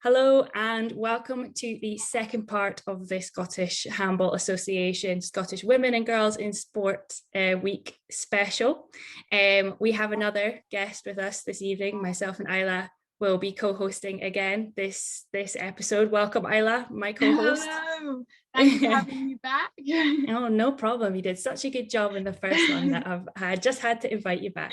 Hello and welcome to the second part of the Scottish Handball Association Scottish Women and Girls in Sport Week special. We have another guest with us this evening. Myself and Isla will be co-hosting again this episode. Welcome, Isla, my co-host. Hello. Thanks for having me back. Oh, no problem. You did such a good job in the first one that I just had to invite you back.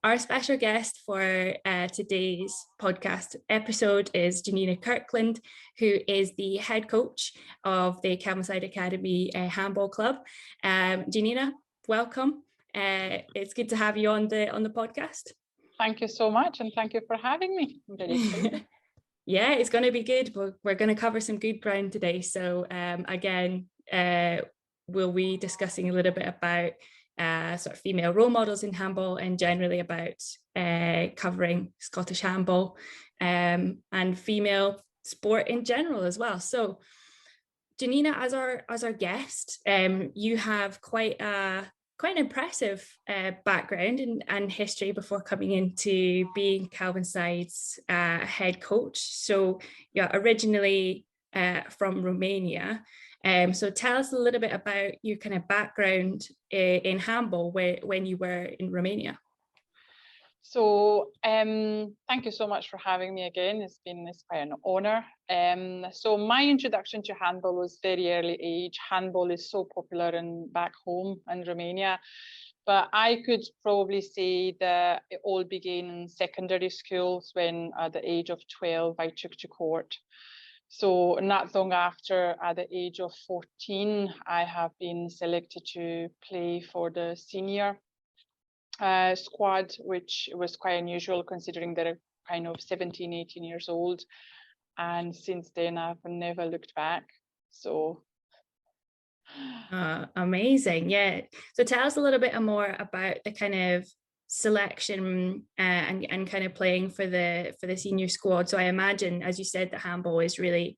Our special guest for today's podcast episode is Geanina Kirkland, who is the head coach of the Kelvinside Academy Handball Club. Geanina, welcome. It's good to have you on the podcast. Thank you so much, and thank you for having me. I'm very excited. Yeah, it's going to be good. We're going to cover some good ground today. So again, we'll be discussing a little bit about sort of female role models in handball and generally about covering Scottish handball and female sport in general as well. So Geanina, as our guest, you have quite an impressive background and history before coming into being Kelvinside's head coach. So you're originally from Romania. So tell us a little bit about your kind of background in handball when you were in Romania. So thank you so much for having me again. It's quite an honor. So my introduction to handball was very early age. Handball is so popular back home in Romania, but I could probably say that it all began in secondary schools when at the age of 12 I took to court. So not long after, at the age of 14, I have been selected to play for the senior squad, which was quite unusual considering they're kind of 17, 18 years old. And since then, I've never looked back. So amazing. Yeah. So tell us a little bit more about the kind of selection and kind of playing for the senior squad. So I imagine, as you said, that handball is really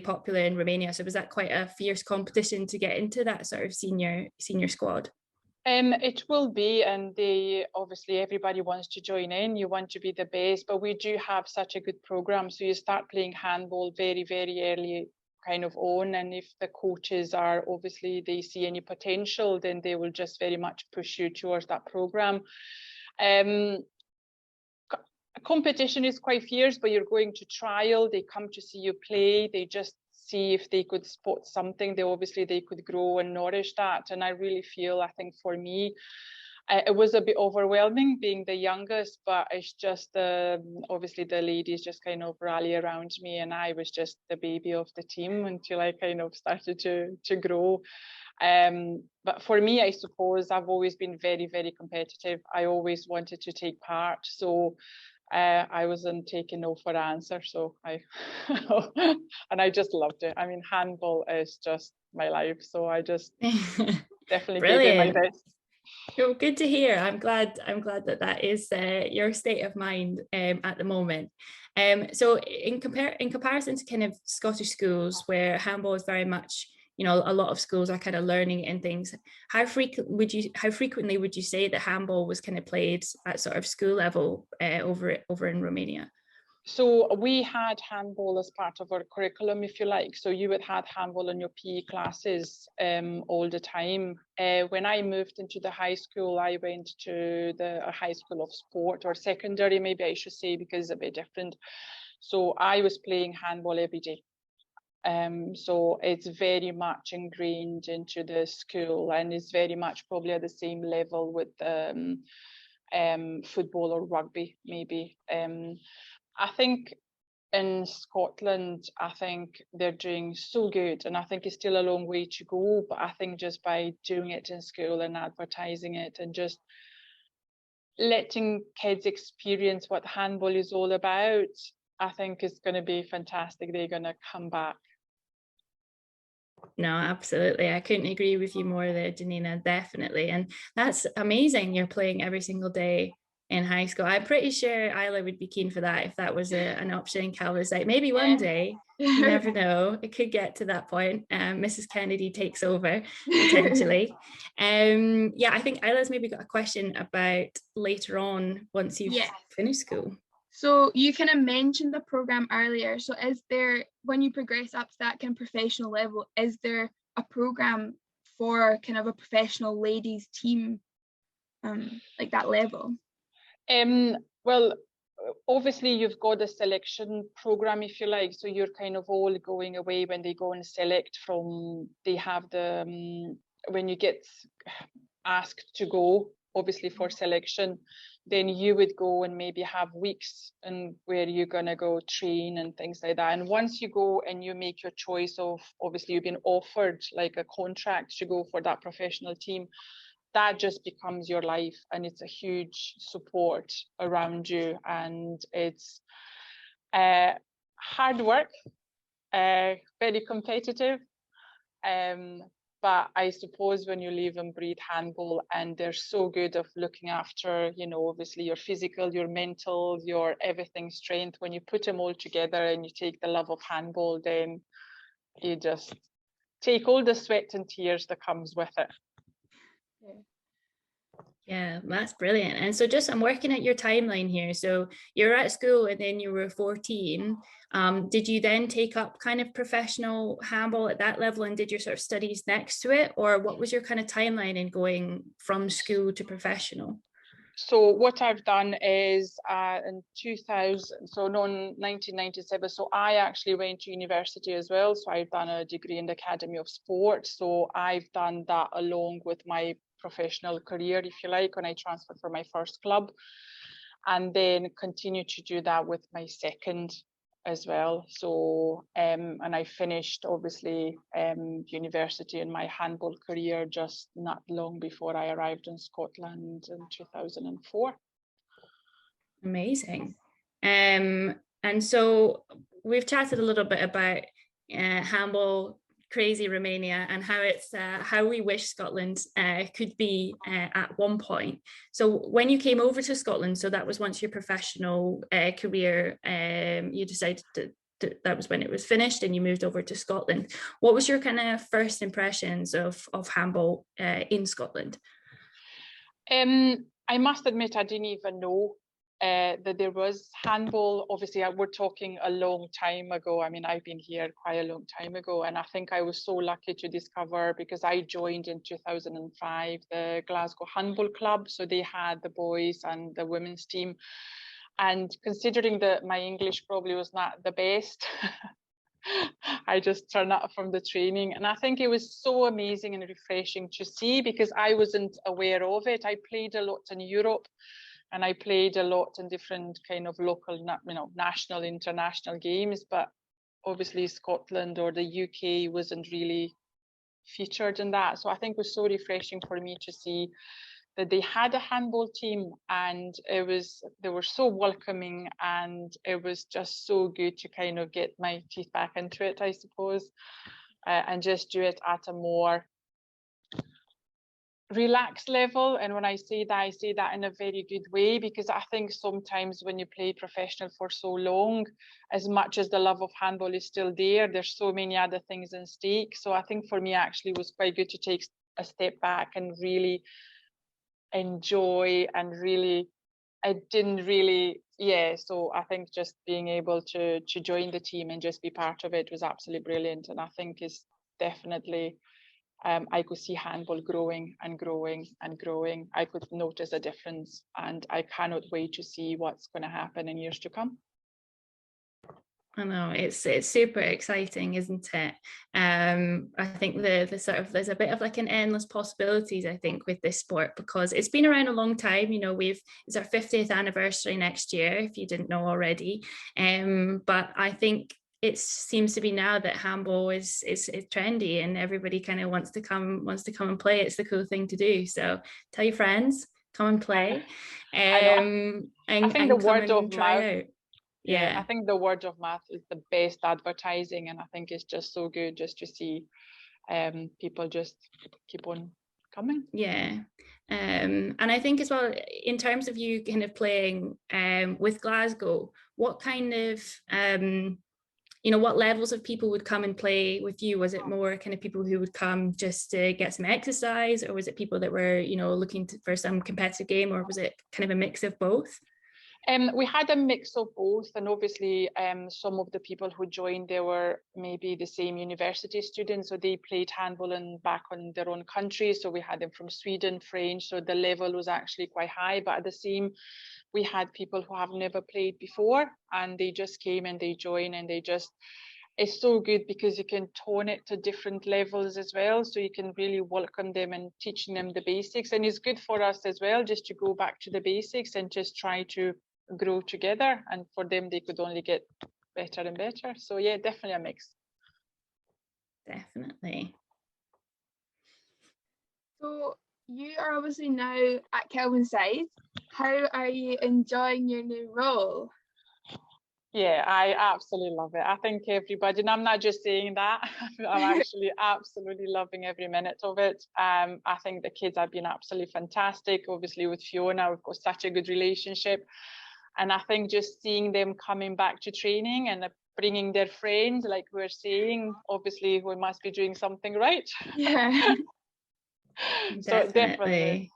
popular in Romania. So was that quite a fierce competition to get into that sort of senior squad? It will be, and obviously everybody wants to join in. You want to be the best, but we do have such a good program. So you start playing handball very, very early kind of on, and if the coaches are obviously they see any potential, then they will just very much push you towards that program. Competition is quite fierce, but you're going to trial. They come to see you play. They just see if they could spot something. They could grow and nourish that. And I really feel, I think for me, it was a bit overwhelming being the youngest, but it's just obviously the ladies just kind of rally around me, and I was just the baby of the team until I kind of started to grow. But for me, I suppose I've always been very, very competitive. I always wanted to take part. So I wasn't taking no for answer. So and I just loved it. I mean, handball is just my life. So I just definitely gave it my best. Oh, good to hear. I'm glad that is your state of mind at the moment. So in comparison to kind of Scottish schools where handball is very much, a lot of schools are kind of learning in things. How frequently would you say that handball was kind of played at sort of school level over in Romania? So we had handball as part of our curriculum, if you like. So you would have handball in your PE classes all the time. When I moved into the high school, I went to the high school of sport, or secondary, maybe I should say, because it's a bit different. So I was playing handball every day. So it's very much ingrained into the school, and it's very much probably at the same level with football or rugby, maybe. I think in Scotland, I think they're doing so good, and I think it's still a long way to go, but I think just by doing it in school and advertising it and just letting kids experience what handball is all about, I think it's going to be fantastic. They're going to come back. No, absolutely. I couldn't agree with you more there, Geanina, definitely. And that's amazing. You're playing every single day in high school. I'm pretty sure Isla would be keen for that if that was an option in Kelvinside. Maybe one day, you never know, it could get to that point. Mrs. Kennedy takes over potentially. I think Isla's maybe got a question about later on once you've finished school. So you kind of mentioned the program earlier. So is there, when you progress up to that kind of professional level, is there a program for kind of a professional ladies team, like that level? Well, obviously you've got a selection program, if you like, so you're kind of all going away when they go and select from, they have the, when you get asked to go, obviously for selection, then you would go and maybe have weeks and where you're going to go train and things like that. And once you go and you make your choice of, obviously you've been offered like a contract to go for that professional team, that just becomes your life, and it's a huge support around you, and it's hard work, very competitive, but I suppose when you live and breathe handball, and they're so good of looking after, you know, obviously your physical, your mental, your everything strength, when you put them all together and you take the love of handball, then you just take all the sweat and tears that comes with it. Yeah, that's brilliant. And so just, I'm working at your timeline here. So you're at school and then you were 14. Did you then take up kind of professional handball at that level and did your sort of studies next to it? Or what was your kind of timeline in going from school to professional? So what I've done is in 1997, so I actually went to university as well. So I've done a degree in the Academy of Sport. So I've done that along with my professional career, if you like, when I transferred from my first club, and then continue to do that with my second as well. So and I finished obviously university and my handball career just not long before I arrived in Scotland in 2004. Amazing. And so we've chatted a little bit about handball, crazy Romania, and how it's how we wish Scotland could be at one point. So when you came over to Scotland, so that was once your professional career, you decided that was when it was finished and you moved over to Scotland. What was your kind of first impressions of handball in Scotland? I must admit, I didn't even know that there was handball. Obviously, we're talking a long time ago. I mean, I've been here quite a long time ago, and I think I was so lucky to discover, because I joined in 2005 the Glasgow Handball Club. So they had the boys and the women's team, and considering that my English probably was not the best, I just turned up from the training, and I think it was so amazing and refreshing to see, because I wasn't aware of it. I played a lot in Europe, and I played a lot in different kind of local, you know, national, international games, but obviously Scotland or the UK wasn't really featured in that. So I think it was so refreshing for me to see that they had a handball team, and they were so welcoming, and it was just so good to kind of get my teeth back into it, I suppose, and just do it at a more relaxed level. And when I say that in a very good way, because I think sometimes when you play professional for so long, as much as the love of handball is still there, there's so many other things in stake. So I think for me actually it was quite good to take a step back and really enjoy, and really so I think just being able to join the team and just be part of it was absolutely brilliant. And I think is definitely I could see handball growing and growing and growing. I could notice a difference, and I cannot wait to see what's going to happen in years to come. I know, it's super exciting, isn't it? I think the sort of, there's a bit of like an endless possibilities, I think, with this sport, because it's been around a long time. You know, it's our 50th anniversary next year, if you didn't know already. But I think it seems to be now that handball is trendy, and everybody kind of wants to come and play. It's the cool thing to do. So tell your friends, come and play, and the word of try mouth. out. Yeah, I think the word of mouth is the best advertising, and I think it's just so good just to see people just keep on coming. Yeah. And I think as well, in terms of you kind of playing with Glasgow, what kind of you know, what levels of people would come and play with you? Was it more kind of people who would come just to get some exercise, or was it people that were, you know, looking for some competitive game, or was it kind of a mix of both? We had a mix of both, and obviously some of the people who joined, they were maybe the same university students, so they played handball and back on their own country. So we had them from Sweden, French, so the level was actually quite high. But at the same, we had people who have never played before, and they just came and they joined, and they just, it's so good because you can tone it to different levels as well. So you can really welcome them and teaching them the basics. And it's good for us as well, just to go back to the basics and just try to grow together. And for them, they could only get better and better. So yeah, definitely a mix. Definitely. So you are obviously now at Kelvinside. How are you enjoying your new role? Yeah, I absolutely love it. I think everybody, and I'm not just saying that, I'm actually absolutely loving every minute of it. I think the kids have been absolutely fantastic. Obviously with Fiona, we've got such a good relationship. And I think just seeing them coming back to training and bringing their friends, like we're saying, obviously we must be doing something right. Yeah. So definitely.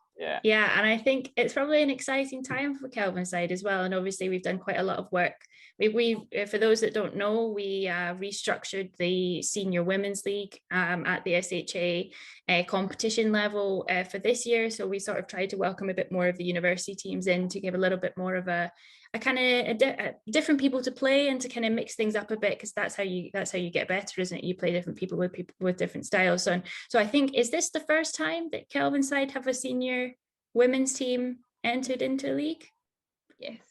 Yeah, and I think it's probably an exciting time for Kelvinside as well. And obviously we've done quite a lot of work. We for those that don't know, we restructured the senior women's league at the SHA competition level for this year. So we sort of tried to welcome a bit more of the university teams in to give a little bit more of a kind of different people to play and to kind of mix things up a bit, because that's how you get better, isn't it? You play different people with different styles. So I think, is this the first time that Kelvinside have a senior women's team entered into league?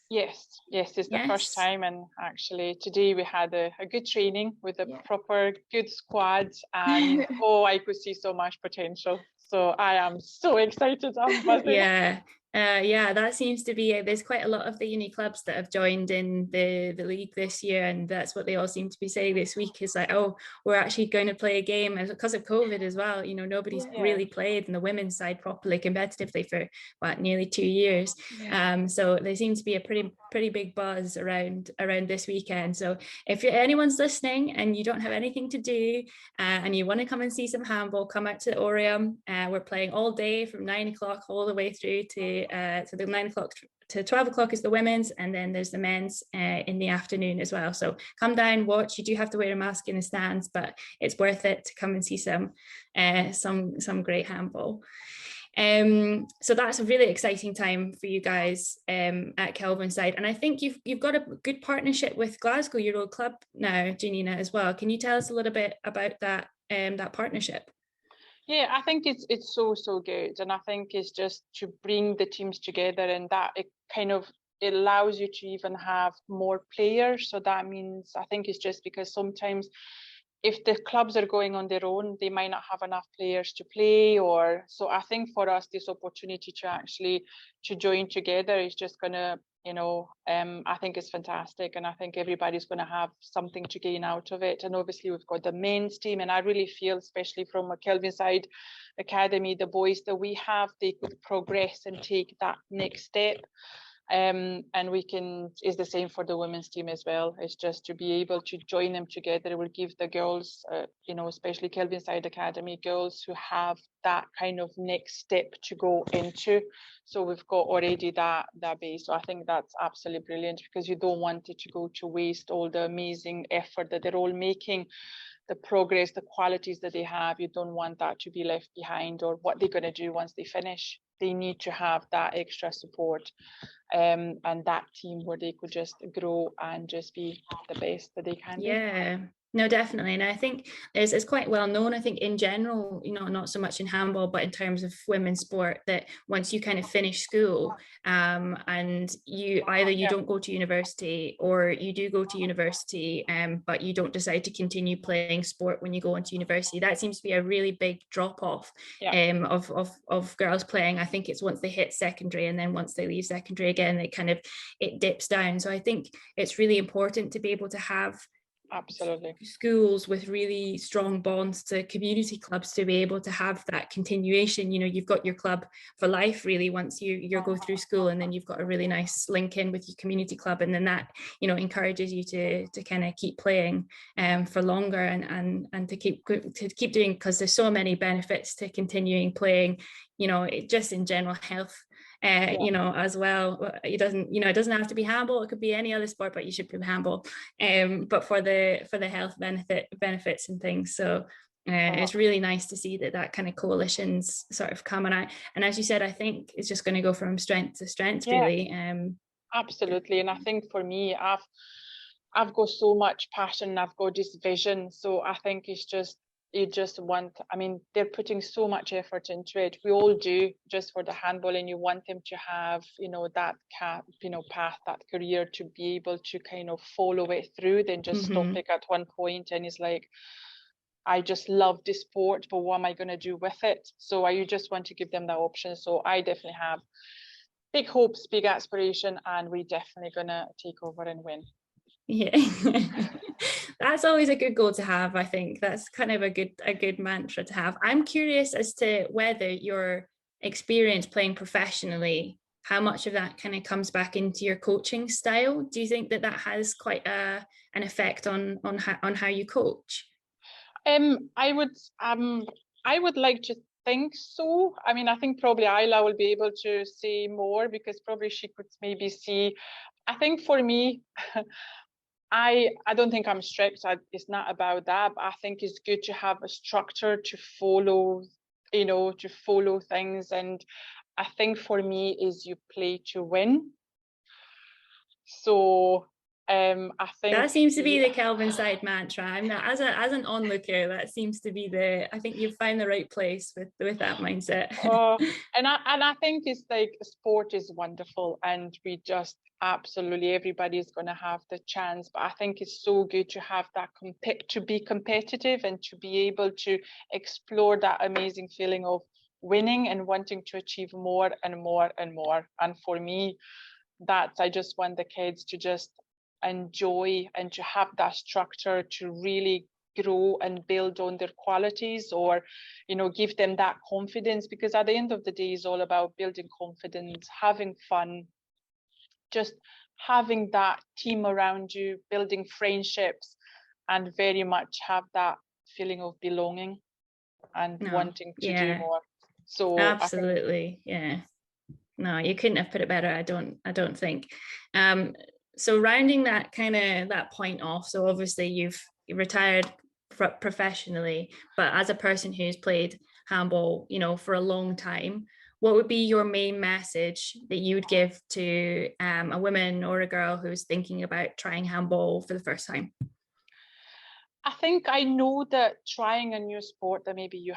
Yes, it's the first time. And actually today we had a good training with a proper good squad, and I could see so much potential. So I am so excited. I'm buzzing. Yeah, that seems to be, there's quite a lot of the uni clubs that have joined in the league this year, and that's what they all seem to be saying this week, is like, oh, we're actually going to play a game. And because of COVID as well, you know, nobody's really played in the women's side properly competitively for nearly 2 years. So there seems to be a pretty big buzz around this weekend. So if anyone's listening and you don't have anything to do and you want to come and see some handball, come out to the Orium. We're playing all day from 9 o'clock all the way through to the 9 o'clock to 12 o'clock is the women's, and then there's the men's in the afternoon as well. So come down, watch. You do have to wear a mask in the stands, but it's worth it to come and see some great handball. So that's a really exciting time for you guys at Kelvinside, and I think you've got a good partnership with Glasgow, your old club now, Geanina, as well. Can you tell us a little bit about that partnership? Yeah, I think it's so good, and I think it's just to bring the teams together, and that it allows you to even have more players. So that means, I think it's just because sometimes if the clubs are going on their own, they might not have enough players to play, or so I think for us this opportunity to join together is just gonna, I think it's fantastic, and I think everybody's going to have something to gain out of it. And obviously we've got the men's team, and I really feel, especially from a Kelvinside Academy, the boys that we have, they could progress and take that next step. And it's the same for the women's team as well. It's just to be able to join them together. It will give the girls, especially Kelvinside Academy girls, who have that kind of next step to go into. So we've got already that base. So I think that's absolutely brilliant, because you don't want it to go to waste, all the amazing effort that they're all making, the progress, the qualities that they have. You don't want that to be left behind, or what they're going to do once they finish. They need to have that extra support and that team where they could just grow and just be the best that they can be. No, definitely. And I think it's quite well known, I think, in general, not so much in handball, but in terms of women's sport, that once you kind of finish school and you don't go to university, or you do go to university, but you don't decide to continue playing sport when you go into university, that seems to be a really big drop off of girls playing. I think it's once they hit secondary, and then once they leave secondary again, it dips down. So I think it's really important to be able to have schools with really strong bonds to community clubs to be able to have that continuation. You've got your club for life, really, once you go through school, and then you've got a really nice link in with your community club, and then that encourages you to kind of keep playing for longer and to keep doing, because there's so many benefits to continuing playing, just in general health you know, as well. It doesn't, you know, it doesn't have to be handball, it could be any other sport, but you should be handball, but for the health benefits and things. So it's really nice to see that kind of coalitions sort of coming out, and as you said, I think it's just going to go from strength to strength, really. Absolutely. And I think for me, I've got so much passion, I've got this vision, so I think it's just, you just want, I mean, they're putting so much effort into it, we all do, just for the handball, and you want them to have, you know, that path, that career, to be able to kind of follow it through, then just stop it at one point and it's like, I just love this sport, but what am I going to do with it? So you just want to give them that option. So I definitely have big hopes, big aspiration, and we're definitely going to take over and win. Yeah. That's always a good goal to have. I think that's kind of a good mantra to have. I'm curious as to whether your experience playing professionally, how much of that kind of comes back into your coaching style. Do you think that has quite an effect on how you coach? I would like to think so. I mean, I think probably Isla will be able to say more, because probably she could maybe see. I think for me, I don't think I'm strict. It's not about that, but I think it's good to have a structure to follow, you know, to follow things. And I think for me is you play to win. So I think that seems to be the Kelvinside mantra. I'm not, as an onlooker, that seems to be I think you've found the right place with that mindset. And I think it's like, sport is wonderful, and we just absolutely, everybody's going to have the chance, but I think it's so good to have that to be competitive and to be able to explore that amazing feeling of winning and wanting to achieve more and more and more. And for me, I just want the kids to just enjoy and to have that structure to really grow and build on their qualities, or, you know, give them that confidence, because at the end of the day, it's all about building confidence, having fun, just having that team around you, building friendships, and very much have that feeling of belonging and wanting to do more. So absolutely, yeah. No, you couldn't have put it better. I don't think. So rounding that point off. So obviously you've retired professionally, but as a person who's played handball, you know, for a long time, what would be your main message that you would give to a woman or a girl who's thinking about trying handball for the first time? I think I know that trying a new sport that maybe you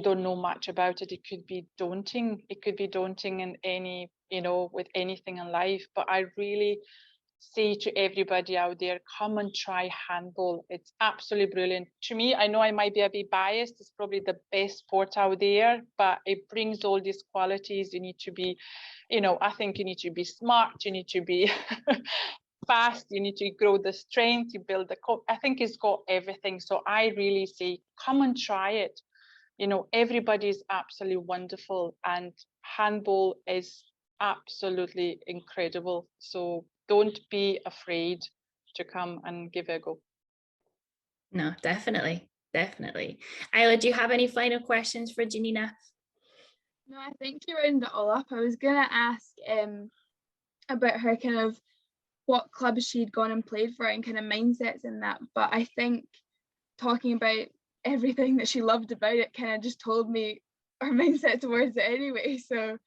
don't know much about it, it could be daunting. It could be daunting in any, you know, with anything in life. But I really say to everybody out there, come and try handball. It's absolutely brilliant. To me, I know I might be a bit biased. It's probably the best sport out there, but it brings all these qualities. You need to be, you know, I think you need to be smart. You need to be fast, you need to grow the strength, you build I think it's got everything. So I really say, come and try it. You know, everybody is absolutely wonderful, and handball is absolutely incredible. So don't be afraid to come and give it a go. No, definitely. Isla, do you have any final questions for Geanina? No, I think you rounded it all up. I was gonna ask about her kind of what clubs she'd gone and played for and kind of mindsets in that, but I think talking about everything that she loved about it kind of just told me her mindset towards it anyway, so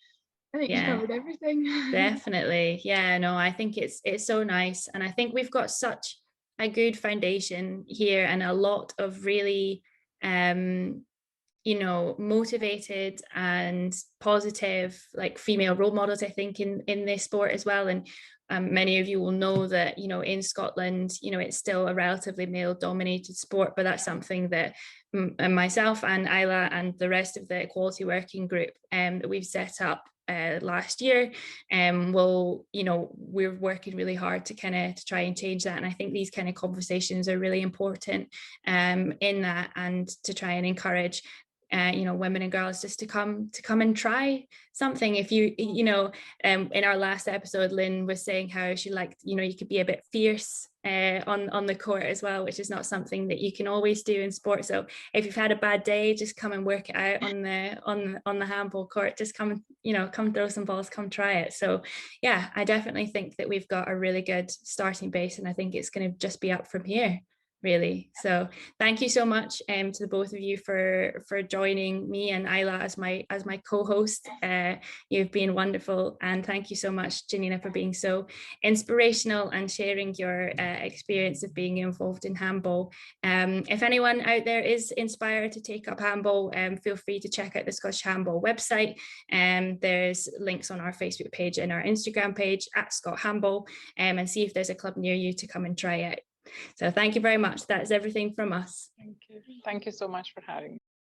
I think you covered everything. Definitely. Yeah, no, I think it's so nice, and I think we've got such a good foundation here and a lot of really you know, motivated and positive like female role models, I think, in this sport as well. And many of you will know that, you know, in Scotland, you know, it's still a relatively male dominated sport, but that's something that myself and Isla and the rest of the equality working group that we've set up last year you know, we're working really hard to try and change that. And I think these kind of conversations are really important in that, and to try and encourage you know, women and girls just to come and try something. If you know, in our last episode, Lynn was saying how she liked, you know, you could be a bit fierce on the court as well, which is not something that you can always do in sport. So if you've had a bad day, just come and work it out on the handball court. Just come, you know, come throw some balls, come try it. So yeah, I definitely think that we've got a really good starting base, and I think it's going to just be up from here, really. So thank you so much to the both of you for joining me and Isla as my co-host. You've been wonderful, and thank you so much, Geanina, for being so inspirational and sharing your experience of being involved in handball. If anyone out there is inspired to take up handball, feel free to check out the Scottish Handball website. There's links on our Facebook page and our Instagram page @ScotHandball, and see if there's a club near you to come and try out. So thank you very much. That's everything from us. Thank you. Thank you so much for having me.